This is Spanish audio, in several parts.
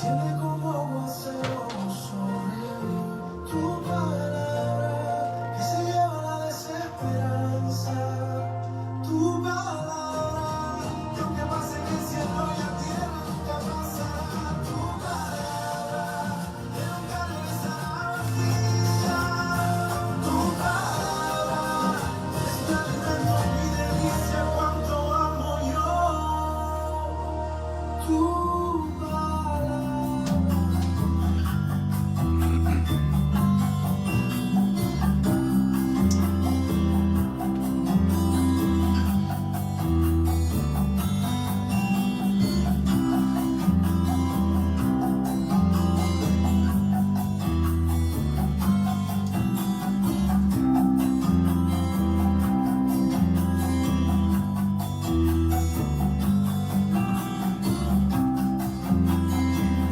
Desciende como aguacero sobre mí. Tu palabra que se lleva la desesperanza. Tu palabra que aunque pase en el cielo y la tierra nunca pasará. Tu palabra que nunca regresará vacía. Tu palabra es mi alimento, mi delicia, cuánto amo yo. Tu palabra.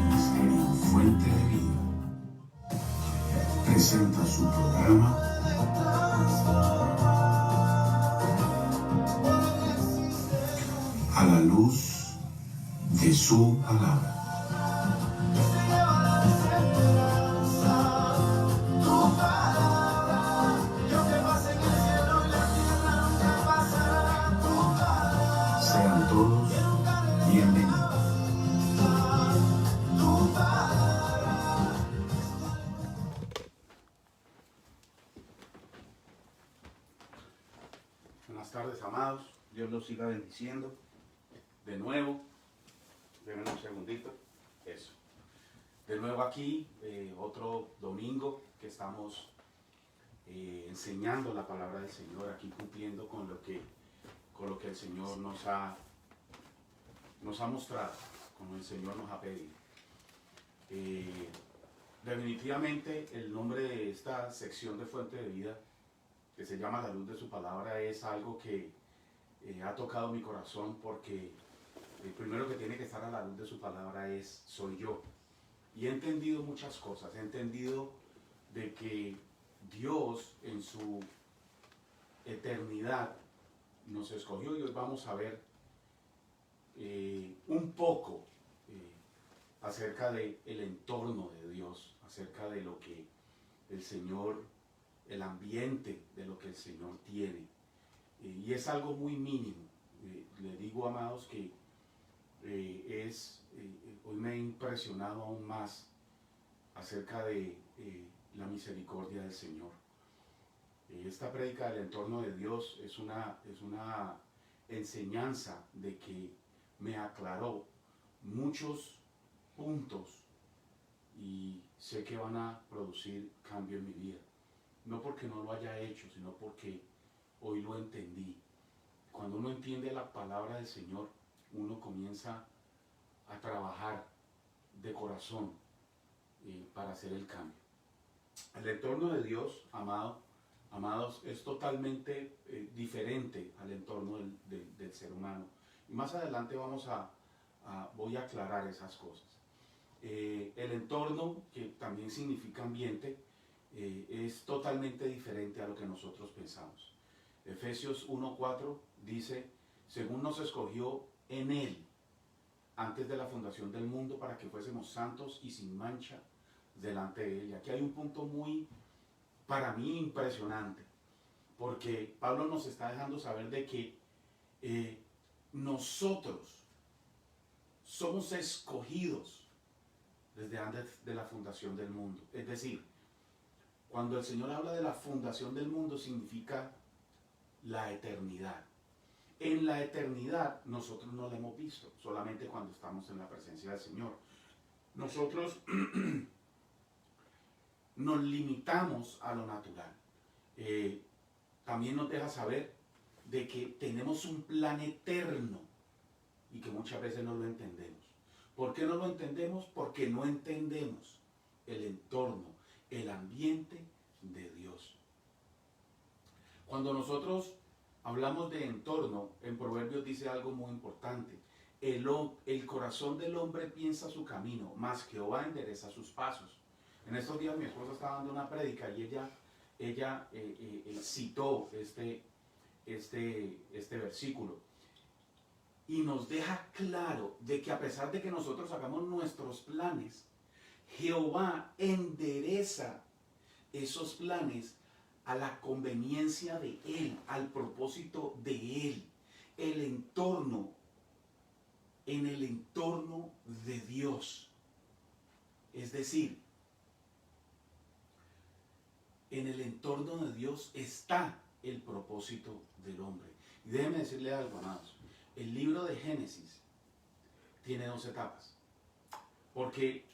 Ministerio Fuente de Vida presenta su programa A la luz de su palabra. Sean todos bienvenidos. Buenas tardes, amados. Dios los siga bendiciendo. De nuevo, denme un segundito. Eso. De nuevo aquí, otro domingo que estamos enseñando la palabra del Señor, aquí cumpliendo con lo que el Señor nos ha mostrado, como el Señor nos ha pedido. Definitivamente el nombre de esta sección de Fuente de Vida, que se llama La Luz de su Palabra, es algo que ha tocado mi corazón, porque el primero que tiene que estar a la luz de su palabra soy yo. Y he entendido muchas cosas. He entendido de que Dios en su eternidad nos escogió, y hoy vamos a ver un poco acerca del entorno de Dios, acerca de lo que el Señor, el ambiente de lo que el Señor tiene. Y es algo muy mínimo. Le digo, amados, que hoy me he impresionado aún más acerca de la misericordia del Señor. Esta prédica del entorno de Dios es una enseñanza de que me aclaró muchos puntos, y sé que van a producir cambio en mi vida. No porque no lo haya hecho, sino porque hoy lo entendí. Cuando uno entiende la palabra del Señor, uno comienza a trabajar de corazón para hacer el cambio. El entorno de Dios, amados, es totalmente diferente al entorno del ser humano. Y más adelante voy a aclarar esas cosas. El entorno, que también significa ambiente, es totalmente diferente a lo que nosotros pensamos. Efesios 1:4 dice: según nos escogió en Él antes de la fundación del mundo, para que fuésemos santos y sin mancha delante de Él. Y aquí hay un punto para mí, impresionante, porque Pablo nos está dejando saber de que nosotros somos escogidos desde antes de la fundación del mundo. Es decir, cuando el Señor habla de la fundación del mundo, significa la eternidad. En la eternidad nosotros no la hemos visto, solamente cuando estamos en la presencia del Señor. Nosotros nos limitamos a lo natural. También nos deja saber de que tenemos un plan eterno y que muchas veces no lo entendemos. ¿Por qué no lo entendemos? Porque no entendemos el entorno, el ambiente de Dios. Cuando nosotros hablamos de entorno, en Proverbios dice algo muy importante: el corazón del hombre piensa su camino, mas Jehová endereza sus pasos. En estos días mi esposa estaba dando una prédica y ella citó este versículo. y nos deja claro de que a pesar de que nosotros hagamos nuestros planes, Jehová endereza esos planes a la conveniencia de Él, al propósito de Él, el entorno, en el entorno de Dios. Es decir, en el entorno de Dios está el propósito del hombre. Y déjenme decirle algo, amados. El libro de Génesis tiene 2 etapas. Porque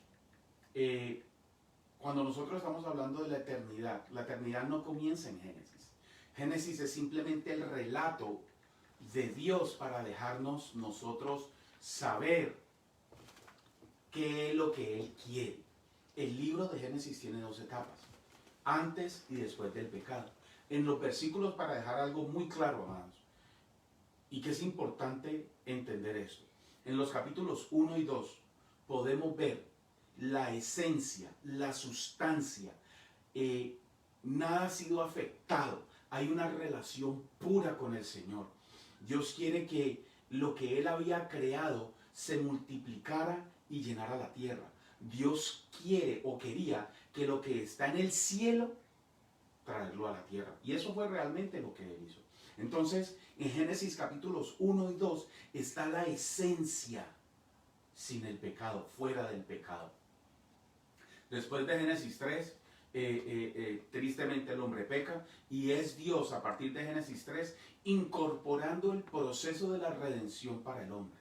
cuando nosotros estamos hablando de la eternidad no comienza en Génesis. Génesis es simplemente el relato de Dios para dejarnos nosotros saber qué es lo que Él quiere. El libro de Génesis tiene 2 etapas, antes y después del pecado. En los versículos, para dejar algo muy claro, amados, y que es importante entender esto, en los capítulos 1 y 2 podemos ver la esencia, la sustancia, nada ha sido afectado, hay una relación pura con el Señor. Dios quiere que lo que Él había creado se multiplicara y llenara la tierra. Dios quiere o quería que lo que está en el cielo, traerlo a la tierra. Y eso fue realmente lo que Él hizo. Entonces, en Génesis capítulos 1 y 2 está la esencia sin el pecado, fuera del pecado. Después de Génesis 3, tristemente el hombre peca y es Dios a partir de Génesis 3 incorporando el proceso de la redención para el hombre.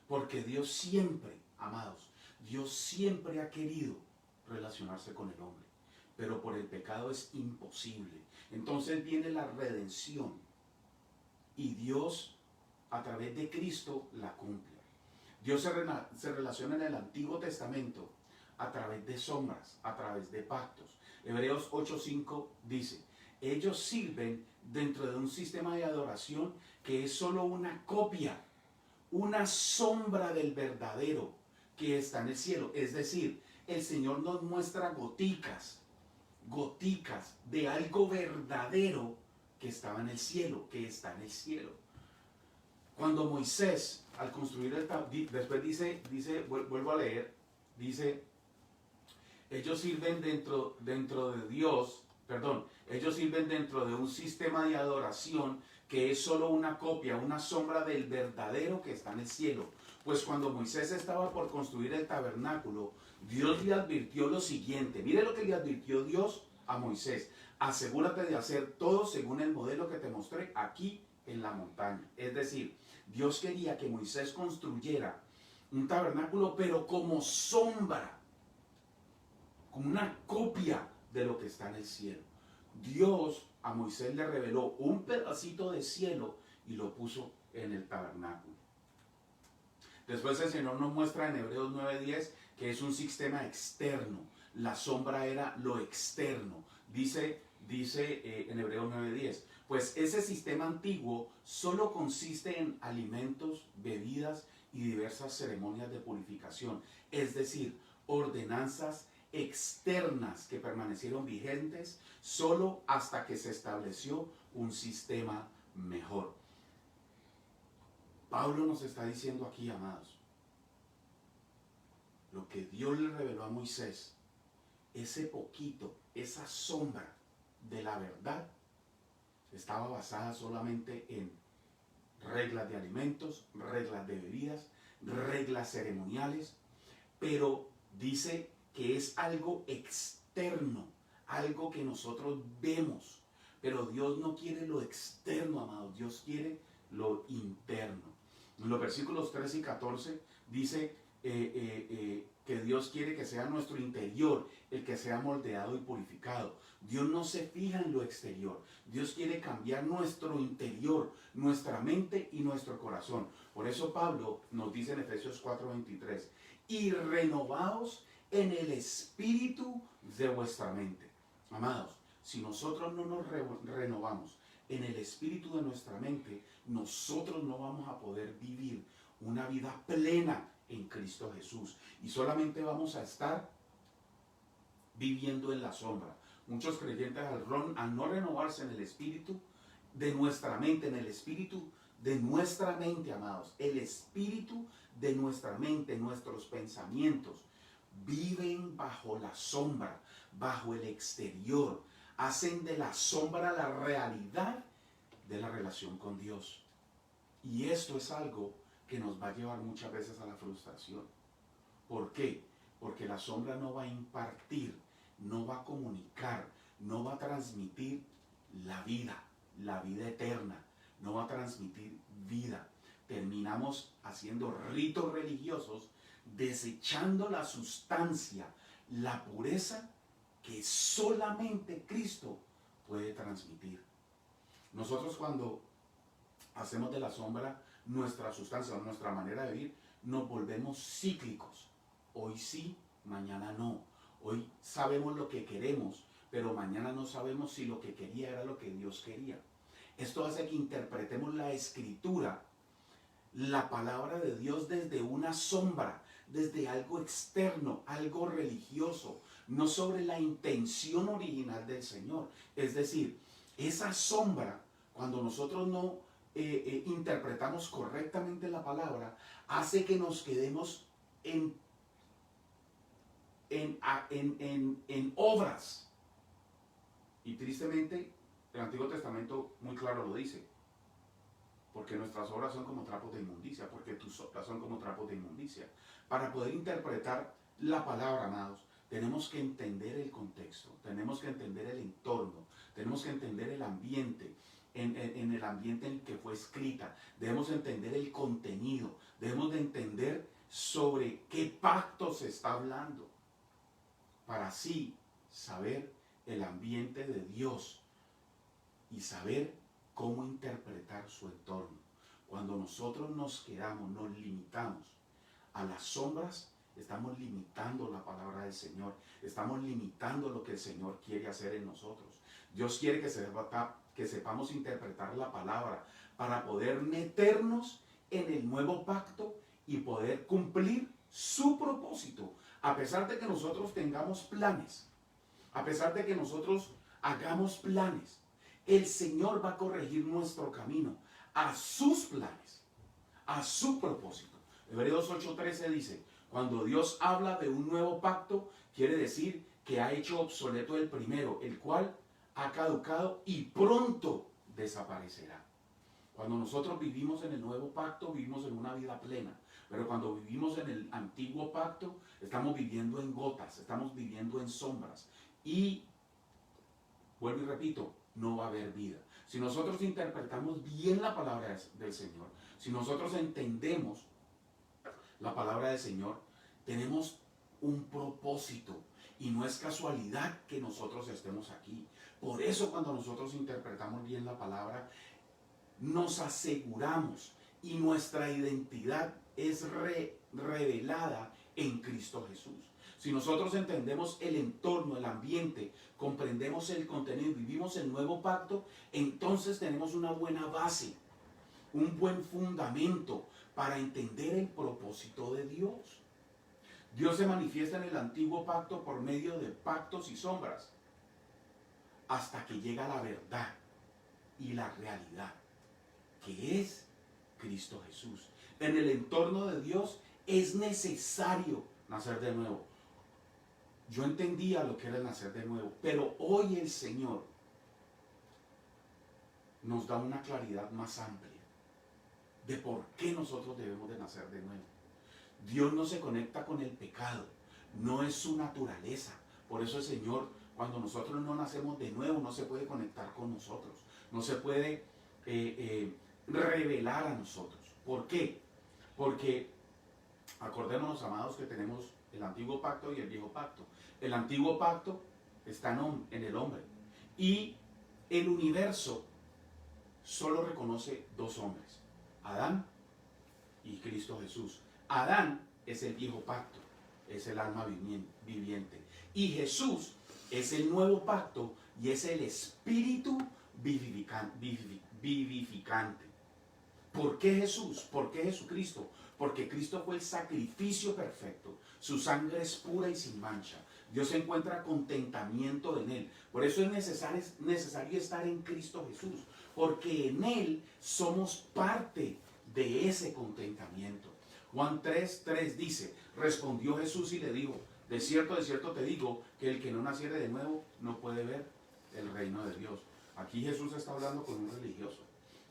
Porque Dios siempre, amados, Dios siempre ha querido relacionarse con el hombre, pero por el pecado es imposible. Entonces viene la redención y Dios a través de Cristo la cumple. Dios se relaciona en el Antiguo Testamento a través de sombras, a través de pactos. Hebreos 8:5 dice, ellos sirven dentro de un sistema de adoración que es solo una copia, una sombra del verdadero que está en el cielo. Es decir, el Señor nos muestra goticas de algo verdadero que estaba en el cielo, que está en el cielo. Cuando Moisés, al construir el tabernáculo, después dice, vuelvo a leer, dice, ellos sirven dentro de Dios, ellos sirven dentro de un sistema de adoración que es solo una copia, una sombra del verdadero que está en el cielo. Pues cuando Moisés estaba por construir el tabernáculo, Dios le advirtió lo siguiente. Mire lo que le advirtió Dios a Moisés. Asegúrate de hacer todo según el modelo que te mostré aquí en la montaña. Es decir, Dios quería que Moisés construyera un tabernáculo, pero como sombra, como una copia de lo que está en el cielo. Dios a Moisés le reveló un pedacito de cielo y lo puso en el tabernáculo. Después el Señor nos muestra en Hebreos 9:10 que es un sistema externo. La sombra era lo externo. Dice en Hebreos 9:10, pues ese sistema antiguo solo consiste en alimentos, bebidas y diversas ceremonias de purificación. Es decir, ordenanzas externas que permanecieron vigentes solo hasta que se estableció un sistema mejor. Pablo nos está diciendo aquí, amados, lo que Dios le reveló a Moisés, ese poquito, esa sombra de la verdad, estaba basada solamente en reglas de alimentos, reglas de bebidas, reglas ceremoniales, pero dice que es algo externo, algo que nosotros vemos, pero Dios no quiere lo externo, amados, Dios quiere lo interno. En los versículos 13 y 14 dice que Dios quiere que sea nuestro interior el que sea moldeado y purificado. Dios no se fija en lo exterior. Dios quiere cambiar nuestro interior, nuestra mente y nuestro corazón. Por eso Pablo nos dice en Efesios 4:23, y renovaos en el espíritu de vuestra mente. Amados, si nosotros no nos renovamos en el espíritu de nuestra mente, nosotros no vamos a poder vivir una vida plena en Cristo Jesús y solamente vamos a estar viviendo en la sombra. Muchos creyentes al no renovarse en el espíritu de nuestra mente, en el espíritu de nuestra mente, amados, el espíritu de nuestra mente, nuestros pensamientos, viven bajo la sombra, bajo el exterior, hacen de la sombra la realidad de la relación con Dios. Y esto es algo que nos va a llevar muchas veces a la frustración. ¿Por qué? Porque la sombra no va a impartir, no va a comunicar, no va a transmitir la vida eterna, no va a transmitir vida. Terminamos haciendo ritos religiosos, desechando la sustancia, la pureza que solamente Cristo puede transmitir. Nosotros cuando hacemos de la sombra nuestra sustancia, nuestra manera de vivir, nos volvemos cíclicos. Hoy sí, mañana no. Hoy sabemos lo que queremos, pero mañana no sabemos si lo que quería era lo que Dios quería. Esto hace que interpretemos la Escritura, la palabra de Dios, desde una sombra, desde algo externo, algo religioso, no sobre la intención original del Señor. Es decir, esa sombra, cuando nosotros no interpretamos correctamente la palabra, hace que nos quedemos en obras. Y tristemente, el Antiguo Testamento muy claro lo dice. Porque nuestras obras son como trapos de inmundicia, porque tus obras son como trapos de inmundicia. Para poder interpretar la palabra, amados, tenemos que entender el contexto, tenemos que entender el entorno, tenemos que entender el ambiente, en el ambiente en el que fue escrita, debemos entender el contenido, debemos de entender sobre qué pacto se está hablando, para así saber el ambiente de Dios y saber cómo interpretar su entorno. Cuando nosotros nos quedamos, nos limitamos a las sombras, estamos limitando la palabra del Señor, estamos limitando lo que el Señor quiere hacer en nosotros. Dios quiere que sepamos interpretar la palabra para poder meternos en el nuevo pacto y poder cumplir su propósito. A pesar de que nosotros tengamos planes, a pesar de que nosotros hagamos planes, el Señor va a corregir nuestro camino a sus planes, a su propósito. Hebreos 8:13 dice, cuando Dios habla de un nuevo pacto, quiere decir que ha hecho obsoleto el primero, el cual ha caducado y pronto desaparecerá. Cuando nosotros vivimos en el nuevo pacto, vivimos en una vida plena. Pero cuando vivimos en el antiguo pacto, estamos viviendo en gotas, estamos viviendo en sombras. Y, vuelvo y repito, no va a haber vida. Si nosotros interpretamos bien la palabra del Señor, si nosotros entendemos la palabra del Señor, tenemos un propósito y no es casualidad que nosotros estemos aquí. Por eso cuando nosotros interpretamos bien la palabra, nos aseguramos y nuestra identidad es revelada en Cristo Jesús. Si nosotros entendemos el entorno, el ambiente, comprendemos el contenido y vivimos el nuevo pacto, entonces tenemos una buena base, un buen fundamento para entender el propósito de Dios. Dios se manifiesta en el antiguo pacto por medio de pactos y sombras, hasta que llega la verdad y la realidad, que es Cristo Jesús. En el entorno de Dios es necesario nacer de nuevo. Yo entendía lo que era el nacer de nuevo, pero hoy el Señor nos da una claridad más amplia de por qué nosotros debemos de nacer de nuevo. Dios no se conecta con el pecado, no es su naturaleza. Por eso el Señor, cuando nosotros no nacemos de nuevo, no se puede conectar con nosotros, no se puede revelar a nosotros. ¿Por qué? Porque acordémonos, amados, que tenemos el antiguo pacto y el viejo pacto. El antiguo pacto está en el hombre y el universo solo reconoce dos hombres, Adán y Cristo Jesús. Adán es el viejo pacto, es el alma viviente, y Jesús es el nuevo pacto y es el espíritu vivificante. ¿Por qué Jesús? ¿Por qué Jesucristo? Porque Cristo fue el sacrificio perfecto. Su sangre es pura y sin mancha. Dios encuentra contentamiento en Él. Por eso es necesario estar en Cristo Jesús. porque en Él somos parte de ese contentamiento. Juan 3:3 dice, respondió Jesús y le dijo, de cierto te digo, que el que no naciere de nuevo no puede ver el reino de Dios. Aquí Jesús está hablando con un religioso.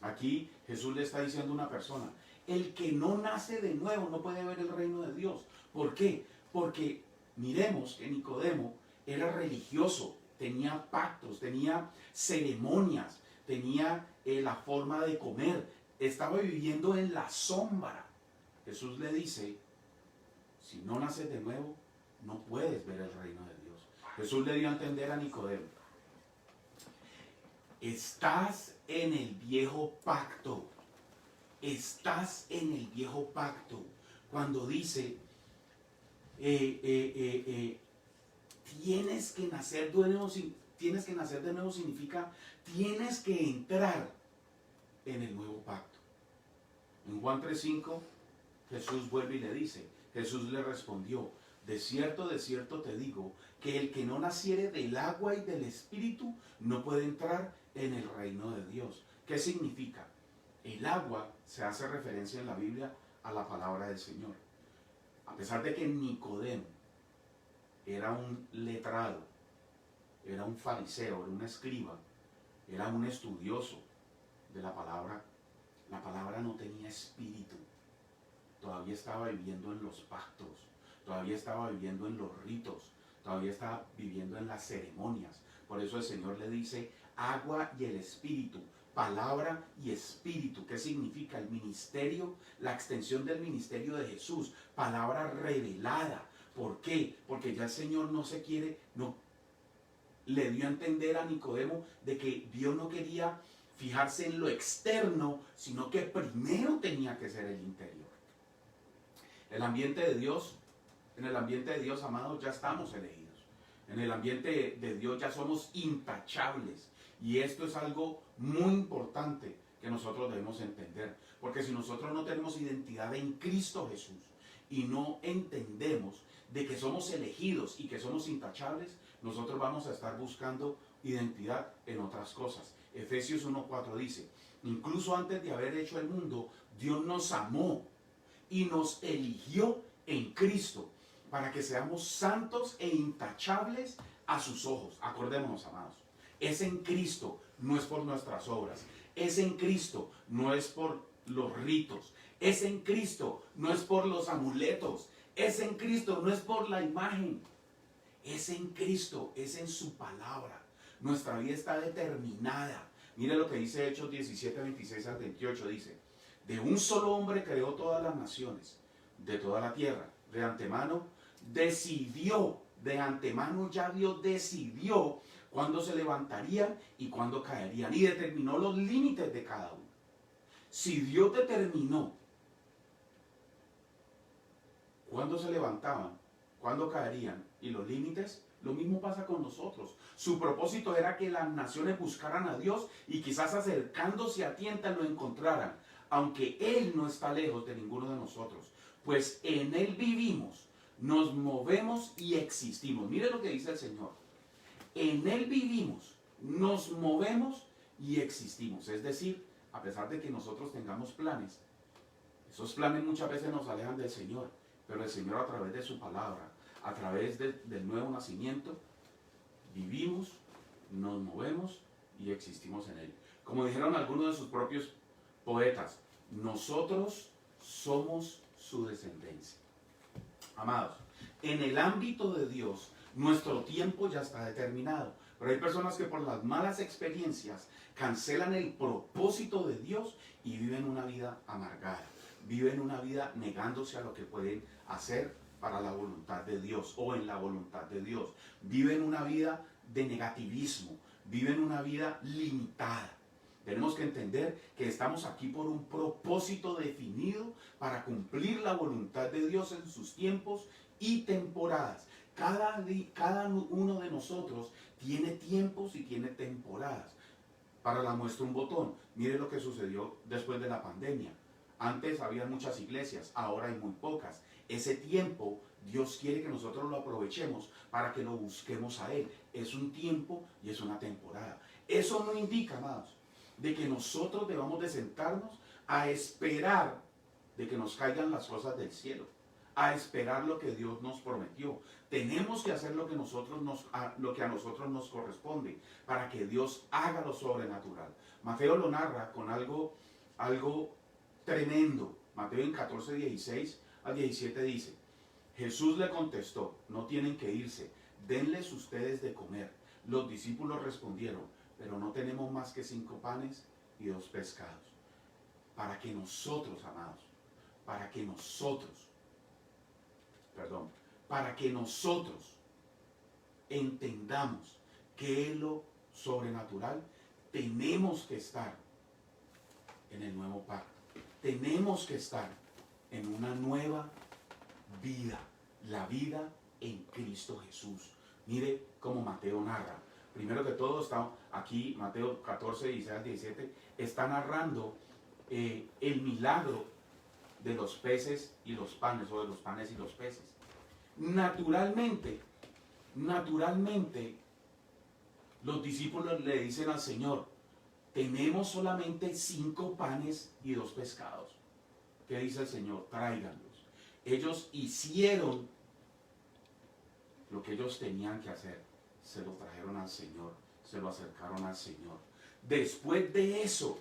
Aquí Jesús le está diciendo a una persona, el que no nace de nuevo no puede ver el reino de Dios. ¿Por qué? Porque miremos que Nicodemo era religioso, tenía pactos, tenía ceremonias, tenía la forma de comer, estaba viviendo en la sombra. Jesús le dice, si no naces de nuevo, no puedes ver el reino de Dios. Jesús le dio a entender a Nicodemo, estás en el viejo pacto. Estás en el viejo pacto. Cuando dice, tienes que nacer de nuevo significa, tienes que entrar en el nuevo pacto. En Juan 3:5, Jesús vuelve y le dice, Jesús le respondió, de cierto te digo, que el que no naciere del agua y del espíritu no puede entrar en el reino de Dios. ¿Qué significa? El agua se hace referencia en la Biblia a la palabra del Señor. A pesar de que Nicodemo era un letrado, era un fariseo, era un escriba, era un estudioso de la palabra no tenía espíritu. Todavía estaba viviendo en los pactos, todavía estaba viviendo en los ritos, todavía estaba viviendo en las ceremonias. Por eso el Señor le dice agua y el espíritu, palabra y espíritu. ¿Qué significa? El ministerio, la extensión del ministerio de Jesús, palabra revelada. ¿Por qué? Porque ya el Señor le dio a entender a Nicodemo de que Dios no quería fijarse en lo externo, sino que primero tenía que ser el interior. En el ambiente de Dios, amados, ya estamos elegidos. En el ambiente de Dios ya somos intachables. Y esto es algo muy importante que nosotros debemos entender. Porque si nosotros no tenemos identidad en Cristo Jesús y no entendemos de que somos elegidos y que somos intachables, nosotros vamos a estar buscando identidad en otras cosas. Efesios 1:4 dice, incluso antes de haber hecho el mundo, Dios nos amó y nos eligió en Cristo para que seamos santos e intachables a sus ojos. Acordémonos, amados, es en Cristo, no es por nuestras obras. Es en Cristo, no es por los ritos. Es en Cristo, no es por los amuletos. Es en Cristo, no es por la imagen. Es en Cristo, es en su palabra. Nuestra vida está determinada. Mire lo que dice Hechos 17, 26 al 28. Dice, de un solo hombre creó todas las naciones, de toda la tierra. De antemano ya Dios decidió cuándo se levantarían y cuándo caerían. Y determinó los límites de cada uno. Si Dios determinó cuándo se levantaban, cuándo caerían y los límites, lo mismo pasa con nosotros. Su propósito era que las naciones buscaran a Dios y quizás acercándose a tientas lo encontraran, aunque Él no está lejos de ninguno de nosotros, pues en Él vivimos, nos movemos y existimos. Mire lo que dice el Señor. En Él vivimos, nos movemos y existimos. Es decir, a pesar de que nosotros tengamos planes, esos planes muchas veces nos alejan del Señor, pero el Señor a través de su palabra, a través del nuevo nacimiento, vivimos, nos movemos y existimos en Él. Como dijeron algunos de sus propios poetas, nosotros somos su descendencia. Amados, en el ámbito de Dios, nuestro tiempo ya está determinado. Pero hay personas que por las malas experiencias cancelan el propósito de Dios y viven una vida amargada. Viven una vida negándose a lo que pueden hacer para la voluntad de Dios o en la voluntad de Dios. Viven una vida de negativismo. Viven una vida limitada. Tenemos que entender que estamos aquí por un propósito definido para cumplir la voluntad de Dios en sus tiempos y temporadas. Cada uno de nosotros tiene tiempos y tiene temporadas. Para la muestra un botón. Mire lo que sucedió después de la pandemia. Antes había muchas iglesias, ahora hay muy pocas. Ese tiempo Dios quiere que nosotros lo aprovechemos para que lo busquemos a Él. Es un tiempo y es una temporada. Eso no indica, amados, de que nosotros debamos de sentarnos a esperar de que nos caigan las cosas del cielo, a esperar lo que Dios nos prometió. Tenemos que hacer lo que a nosotros nos corresponde para que Dios haga lo sobrenatural. Mateo lo narra con algo tremendo. Mateo en 14, 16 al 17 dice: Jesús le contestó, no tienen que irse, denles ustedes de comer. Los discípulos respondieron, pero no tenemos más que 5 panes y 2 pescados. Para que nosotros, amados, para que nosotros entendamos que es lo sobrenatural, tenemos que estar en el nuevo pacto. Tenemos que estar en una nueva vida, la vida en Cristo Jesús. Mire cómo Mateo narra. Primero que todo está aquí, Mateo 14, 16 al 17, está narrando el milagro de los peces y los panes, o de los panes y los peces. Naturalmente, los discípulos le dicen al Señor, tenemos solamente 5 panes y 2 pescados. ¿Qué dice el Señor? Tráiganlos. Ellos hicieron lo que ellos tenían que hacer. Se lo trajeron al Señor, se lo acercaron al Señor. Después de eso,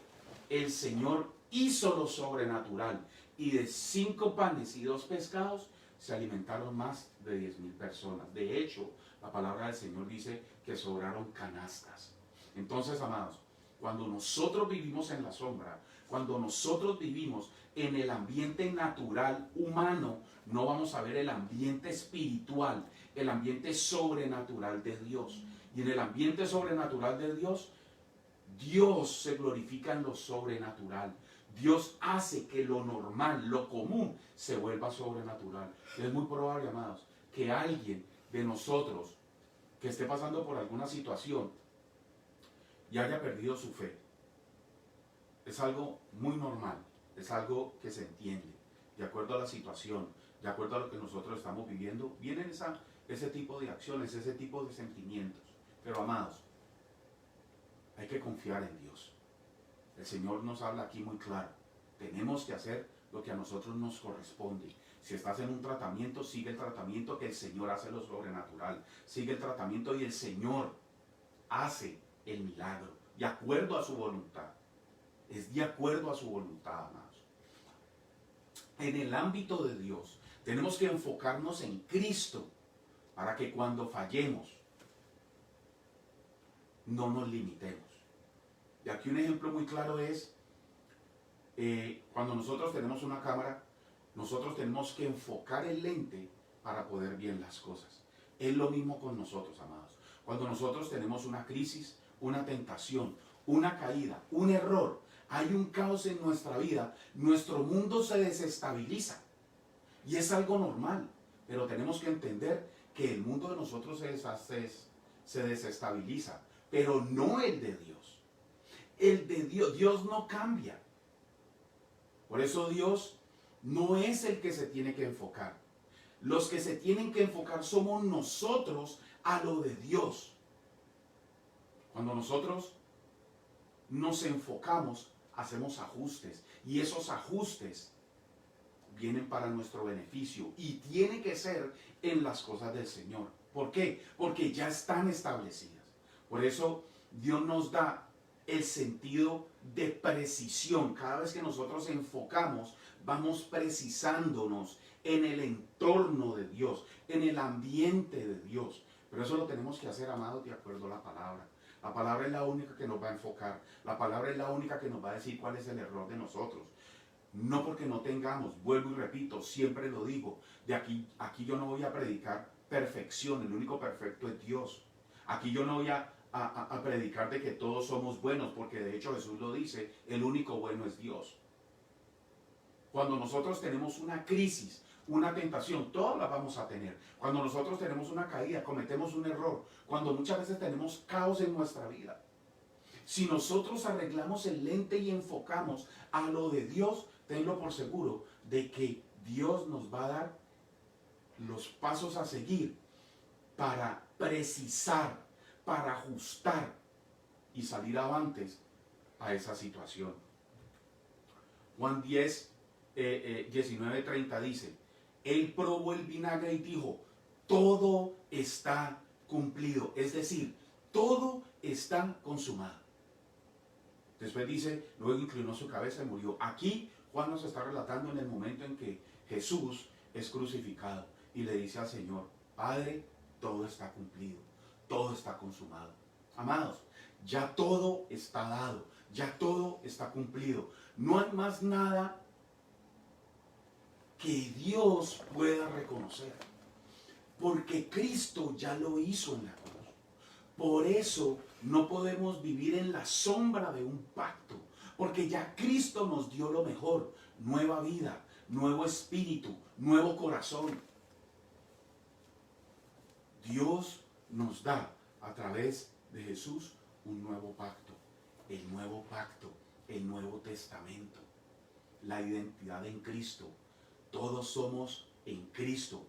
el Señor hizo lo sobrenatural. Y de 5 panes y 2 pescados se alimentaron más de 10,000 personas. De hecho, la palabra del Señor dice que sobraron canastas. Entonces, amados, cuando nosotros vivimos en la sombra, cuando nosotros vivimos en el ambiente natural humano, no vamos a ver el ambiente espiritual, el ambiente sobrenatural de Dios. Y en el ambiente sobrenatural de Dios, Dios se glorifica en lo sobrenatural. Dios hace que lo normal, lo común, se vuelva sobrenatural. Y es muy probable, amados, que alguien de nosotros que esté pasando por alguna situación y haya perdido su fe. Es algo muy normal, es algo que se entiende. De acuerdo a la situación, de acuerdo a lo que nosotros estamos viviendo, vienen ese tipo de acciones, ese tipo de sentimientos. Pero, amados, hay que confiar en Dios. El Señor nos habla aquí muy claro. Tenemos que hacer lo que a nosotros nos corresponde. Si estás en un tratamiento, sigue el tratamiento, que el Señor hace lo sobrenatural. Sigue el tratamiento y el Señor hace el milagro, de acuerdo a su voluntad. Es de acuerdo a su voluntad, amados. En el ámbito de Dios, tenemos que enfocarnos en Cristo para que cuando fallemos, no nos limitemos. Y aquí un ejemplo muy claro es, cuando nosotros tenemos una cámara, nosotros tenemos que enfocar el lente para poder ver las cosas. Es lo mismo con nosotros, amados. Cuando nosotros tenemos una crisis, una tentación, una caída, un error, hay un caos en nuestra vida, nuestro mundo se desestabiliza. Y es algo normal, pero tenemos que entender que el mundo de nosotros se desestabiliza, pero no el de Dios. El de Dios, Dios no cambia. Por eso Dios no es el que se tiene que enfocar. Los que se tienen que enfocar somos nosotros a lo de Dios. Cuando nosotros nos enfocamos, hacemos ajustes. Y esos ajustes vienen para nuestro beneficio. Y tiene que ser en las cosas del Señor. ¿Por qué? Porque ya están establecidas. Por eso Dios nos da el sentido de precisión. Cada vez que nosotros enfocamos, vamos precisándonos en el entorno de Dios, en el ambiente de Dios. Pero eso lo tenemos que hacer, amados, de acuerdo a la palabra. La palabra es la única que nos va a enfocar. La palabra es la única que nos va a decir cuál es el error de nosotros. No porque no tengamos, vuelvo y repito, siempre lo digo, de aquí yo no voy a predicar perfección, el único perfecto es Dios. Aquí yo no voy a predicar de que todos somos buenos, porque de hecho Jesús lo dice, el único bueno es Dios. Cuando nosotros tenemos una crisis, una tentación, todas las vamos a tener. Cuando nosotros tenemos una caída, cometemos un error, cuando muchas veces tenemos caos en nuestra vida. Si nosotros arreglamos el lente y enfocamos a lo de Dios, tenlo por seguro de que Dios nos va a dar los pasos a seguir para precisar, para ajustar y salir avantes a esa situación. Juan 19:30 dice, Él probó el vinagre y dijo, todo está cumplido. Es decir, todo está consumado. Después dice, luego inclinó su cabeza y murió. Aquí Juan nos está relatando en el momento en que Jesús es crucificado y le dice al Señor, Padre, todo está cumplido, todo está consumado. Amados, ya todo está dado, ya todo está cumplido. No hay más nada que Dios pueda reconocer, porque Cristo ya lo hizo en la cruz. Por eso no podemos vivir en la sombra de un pacto, porque ya Cristo nos dio lo mejor, nueva vida, nuevo espíritu, nuevo corazón. Dios nos da a través de Jesús un nuevo pacto, el Nuevo Testamento, la identidad en Cristo. Todos somos en Cristo.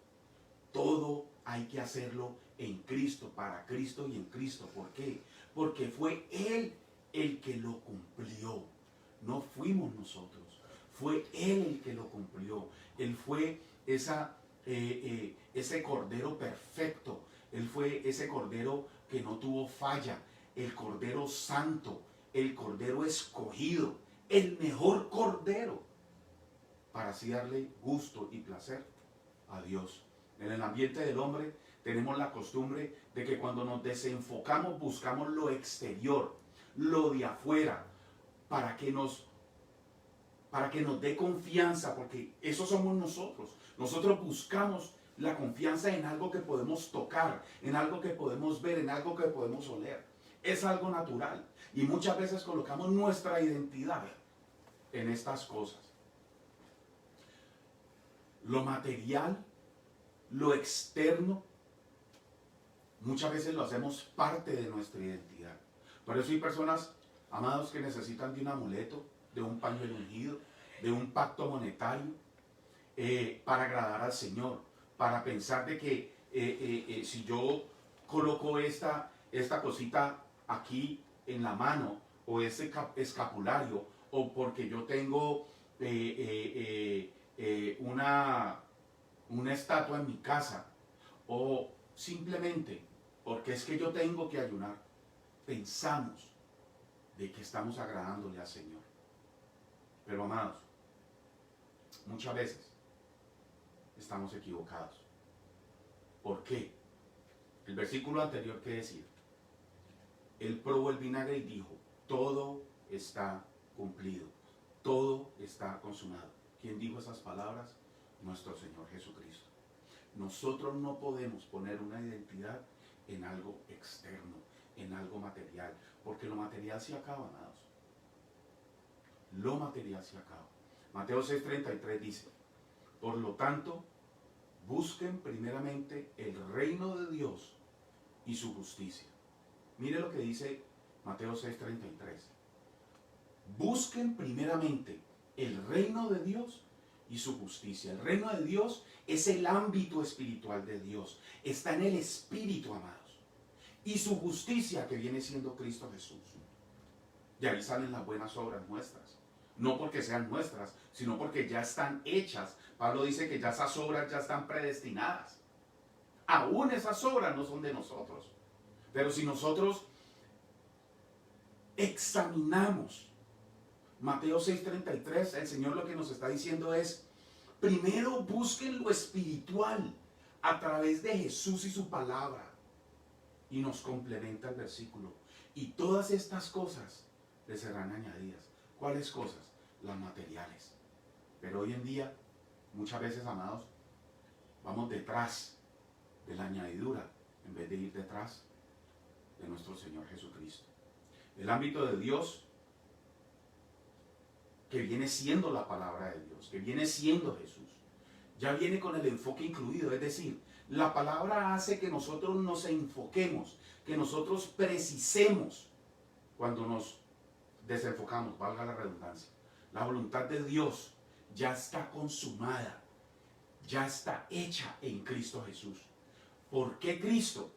Todo hay que hacerlo en Cristo, para Cristo y en Cristo. ¿Por qué? Porque fue Él el que lo cumplió. No fuimos nosotros. Fue Él el que lo cumplió. Él fue ese cordero perfecto. Él fue ese cordero que no tuvo falla. El cordero santo. El cordero escogido. El mejor cordero. Para así darle gusto y placer a Dios. En el ambiente del hombre tenemos la costumbre de que cuando nos desenfocamos buscamos lo exterior, lo de afuera, para que nos dé confianza, porque eso somos nosotros. Nosotros buscamos la confianza en algo que podemos tocar, en algo que podemos ver, en algo que podemos oler. Es algo natural. Y muchas veces colocamos nuestra identidad en estas cosas. Lo material, lo externo, muchas veces lo hacemos parte de nuestra identidad. Por eso hay personas, amados, que necesitan de un amuleto, de un pañuelo ungido, de un pacto monetario, para agradar al Señor, para pensar de que si yo coloco esta cosita aquí en la mano, o ese escapulario, o porque yo tengo una estatua en mi casa, o simplemente porque es que yo tengo que ayunar, pensamos de que estamos agradándole al Señor. Pero amados, muchas veces estamos equivocados. ¿Por qué? El versículo anterior, ¿qué decía? Él probó el vinagre y dijo, todo está cumplido, todo está consumado. ¿Quién dijo esas palabras? Nuestro Señor Jesucristo. Nosotros no podemos poner una identidad en algo externo, en algo material, porque lo material se acaba, amados. Lo material se acaba. Mateo 6:33 dice, por lo tanto, busquen primeramente el reino de Dios y su justicia. Mire lo que dice Mateo 6:33. Busquen primeramente el reino de Dios y su justicia. El reino de Dios es el ámbito espiritual de Dios. Está en el espíritu, amados. Y su justicia, que viene siendo Cristo Jesús. Y ahí salen las buenas obras nuestras. No porque sean nuestras, sino porque ya están hechas. Pablo dice que ya esas obras ya están predestinadas. Aún esas obras no son de nosotros. Pero si nosotros examinamos Mateo 6:33, el Señor lo que nos está diciendo es, primero busquen lo espiritual a través de Jesús y su palabra. Y nos complementa el versículo. Y todas estas cosas les serán añadidas. ¿Cuáles cosas? Las materiales. Pero hoy en día, muchas veces, amados, vamos detrás de la añadidura en vez de ir detrás de nuestro Señor Jesucristo. El ámbito de Dios, que viene siendo la palabra de Dios, que viene siendo Jesús, ya viene con el enfoque incluido. Es decir, la palabra hace que nosotros nos enfoquemos, que nosotros precisemos cuando nos desenfocamos, valga la redundancia. La voluntad de Dios ya está consumada, ya está hecha en Cristo Jesús. ¿Por qué Cristo?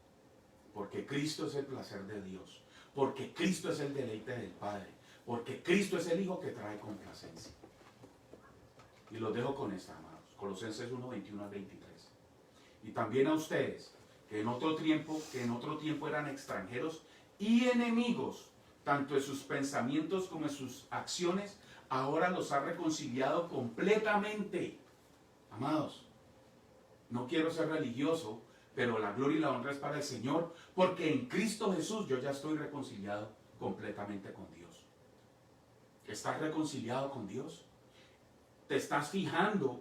Porque Cristo es el placer de Dios, porque Cristo es el deleite del Padre, porque Cristo es el Hijo que trae complacencia. Y los dejo con esta, amados. Colosenses 1, 21 al 23. Y también a ustedes, que en otro tiempo eran extranjeros y enemigos, tanto en sus pensamientos como en sus acciones, ahora los ha reconciliado completamente. Amados, no quiero ser religioso, pero la gloria y la honra es para el Señor, porque en Cristo Jesús yo ya estoy reconciliado completamente con Dios. ¿Estás reconciliado con Dios? ¿Te estás fijando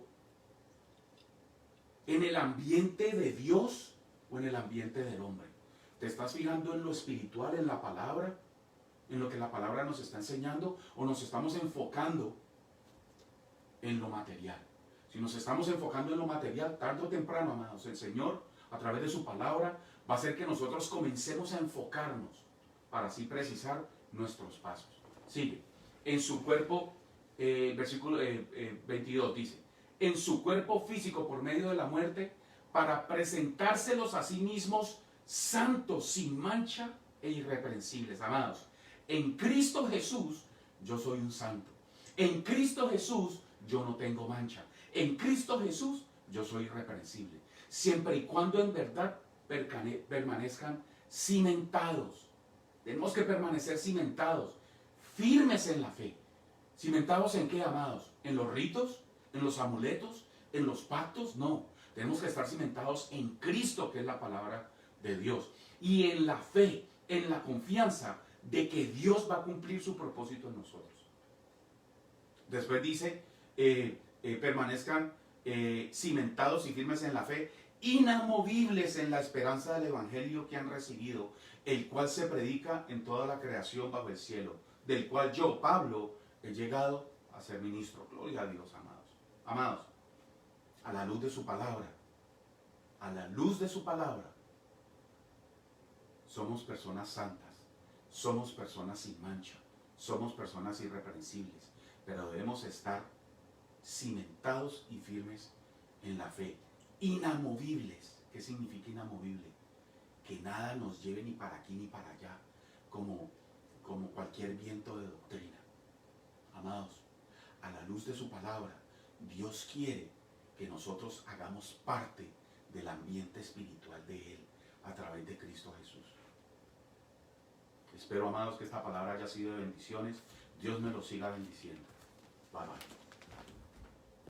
en el ambiente de Dios o en el ambiente del hombre? ¿Te estás fijando en lo espiritual, en la palabra, en lo que la palabra nos está enseñando, o nos estamos enfocando en lo material? Si nos estamos enfocando en lo material, tarde o temprano, amados, el Señor, a través de su palabra, va a hacer que nosotros comencemos a enfocarnos para así precisar nuestros pasos. Sigue. En su cuerpo, versículo 22 dice, en su cuerpo físico por medio de la muerte, para presentárselos a sí mismos santos, sin mancha e irreprensibles. Amados, en Cristo Jesús yo soy un santo. En Cristo Jesús yo no tengo mancha. En Cristo Jesús yo soy irreprensible. Siempre y cuando en verdad permanezcan cimentados. Tenemos que permanecer cimentados, firmes en la fe. ¿Cimentados en qué, amados? ¿En los ritos? ¿En los amuletos? ¿En los pactos? No. Tenemos que estar cimentados en Cristo, que es la palabra de Dios. Y en la fe, en la confianza de que Dios va a cumplir su propósito en nosotros. Después dice, permanezcan cimentados y firmes en la fe, inamovibles en la esperanza del evangelio que han recibido, el cual se predica en toda la creación bajo el cielo, del cual yo, Pablo, he llegado a ser ministro. Gloria a Dios, amados. Amados, a la luz de su palabra, a la luz de su palabra, somos personas santas, somos personas sin mancha, somos personas irreprensibles, pero debemos estar cimentados y firmes en la fe, inamovibles. ¿Qué significa inamovible? Que nada nos lleve ni para aquí ni para allá, como cualquier viento de doctrina. Amados, a la luz de su palabra, Dios quiere que nosotros hagamos parte del ambiente espiritual de Él a través de Cristo Jesús. Espero, amados, que esta palabra haya sido de bendiciones. Dios me lo siga bendiciendo. Bye, bye.